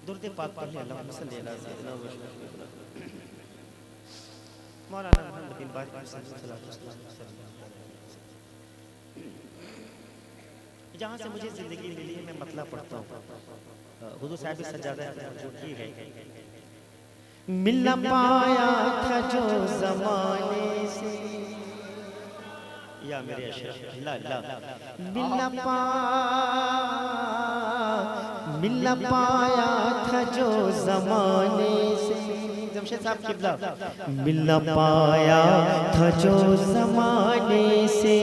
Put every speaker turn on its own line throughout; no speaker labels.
दुरूद पाक पढ़ ले अल्लाहुम्मा सल्ली अला सय्यिदिना मौलाना मोहम्मद बिन बाज जहाँ से मुझे जिंदगी मिली है मैं मतलब पढ़ता हूँ। हुजूर साहब की सज्जादा जो की है, मिल न पाया था जो ज़माने से, या मेरे अशरफ ला ला मिल न पाया था जो ज़माने से, जमशेद साहब किबला, मिल न पाया था जो ज़माने से,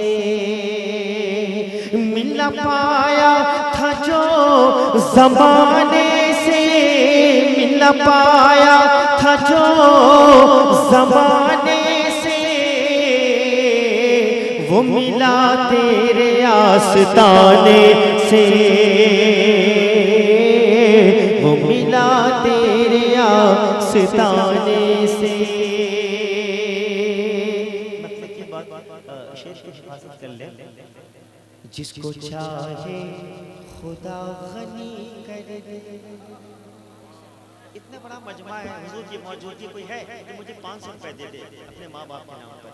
मिल न पाया था जो ज़माने से, मिल न पाया था जो ज़माने से, वो मिला तेरे आस्ताने से, वो मिला तेरे आस्ताने से। मतलब की बात शेर की हिफाजत कर ले, जिसको चाहे खुदा गनी कर दे। इतना बड़ा मजमा है, हुजूर की मौजूदगी कोई है कि मुझे 500 रुपए दे दे अपने माँ बाप के नाम पर,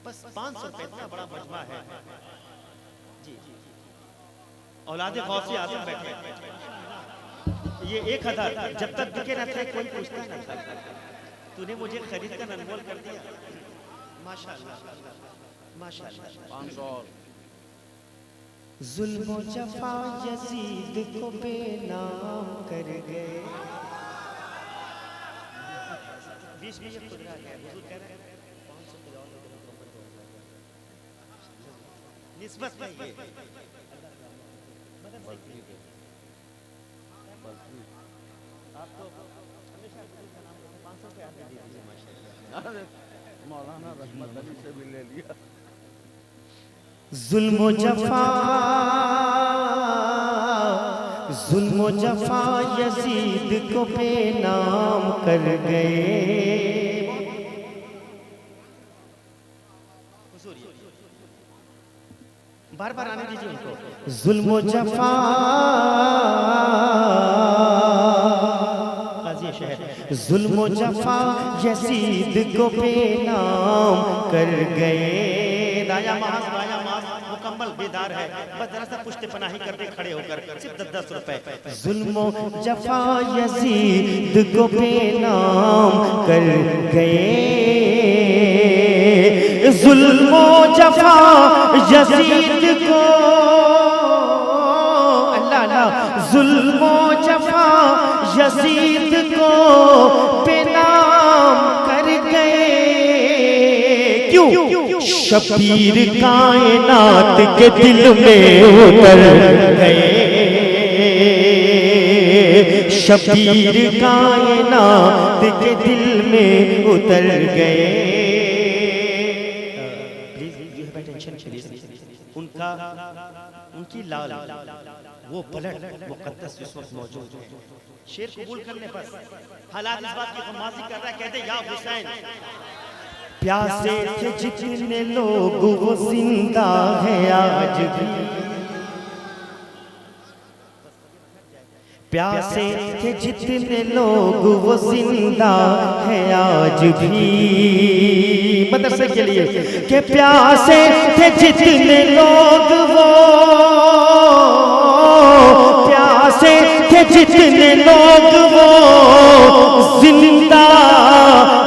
बस 500 रुपए, इतना बड़ा मजमा है जी। औलादे गौसे आजम बैठे, ये 1000 जब तक बिके न थे कोई पूछता न था, तूने मुझे खरीद कर अनमोल कर दिया, माशाअल्लाह माशाअल्लाह।
500
जुल्म व जफा यजीद को बेनाम कर गए। बीच में ये खुदरा है, हुजूर कह रहे हैं 500 पे और निस्बत में ये मदद से आप तो हमेशा हुजूर का नाम 500 पे आपने दे दीजिए माशाअल्लाह।
मौलाना रहमत अली से भी ले लिया।
जुल्म व जफा यजीद को बेनाम कर गए। बार बार आने दीजिए उनको। जुल्म व जफा जुल्म व जफा यजीद को बेनाम कर गए। दाया मास मुकम्मल बेदार है, बस जरा सा पुश्ते पनाही कर दे खड़े होकर, सिर्फ 10 रुपए। जुल्म व जफा यजीद को बेनाम कर गए। जुल्म व जफा यजीद को, अल्लाह अल्लाह, जुल्म व जफा यजीद को बेनाम कर गए। क्यों? शबीर कायनात के दिल में उतर गए। शबीर कायनात के दिल में उतर गए। उनका उनकी लाल वो पलट मुकद्दस इस वक्त मौजूद है। शेर कबूल करने पर हालात इस बात की गमाज़ी कर रहा है, कहते या हुसैन प्यासे थे जितने लोग वो जिंदा है आज भी, प्यासे थे जितने लोग वो जिंदा है आज भी। मदरसे के लिए कि प्यासे थे जितने लोग वो, प्यासे थे जितने लोग वो जिंदा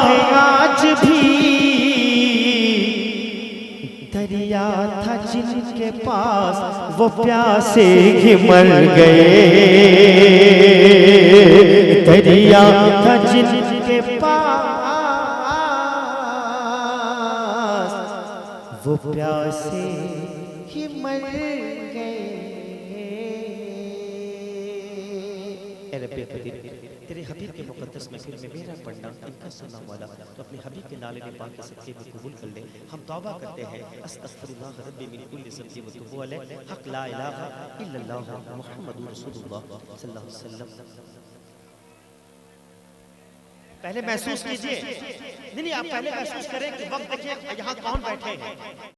है आज भी। दरिया था जिनके पास वो प्यासे ही मर गए। दरिया था जिनके पास वो प्यासे ही मर गए। तेरे हबीब के मुकद्दस महफिल में मेरा पढ़ना, इनका सुनना वाला तो अपने हबीब के नाले में पाक के सदक़े में कबूल कर ले। हम तौबा करते हैं, अस्तग़फिरुल्लाह रब्बी मिन कुल्ली ज़ंबि व तूबू अलैह, हक़ ला इलाहा इल्लल्लाह मुहम्मदुर रसूलुल्लाह सल्लल्लाहु अलैहि वसल्लम। पहले महसूस कीजिए, नहीं आप पहले महसूस करें कि वक्त देखिए यहाँ कौन बैठे हैं।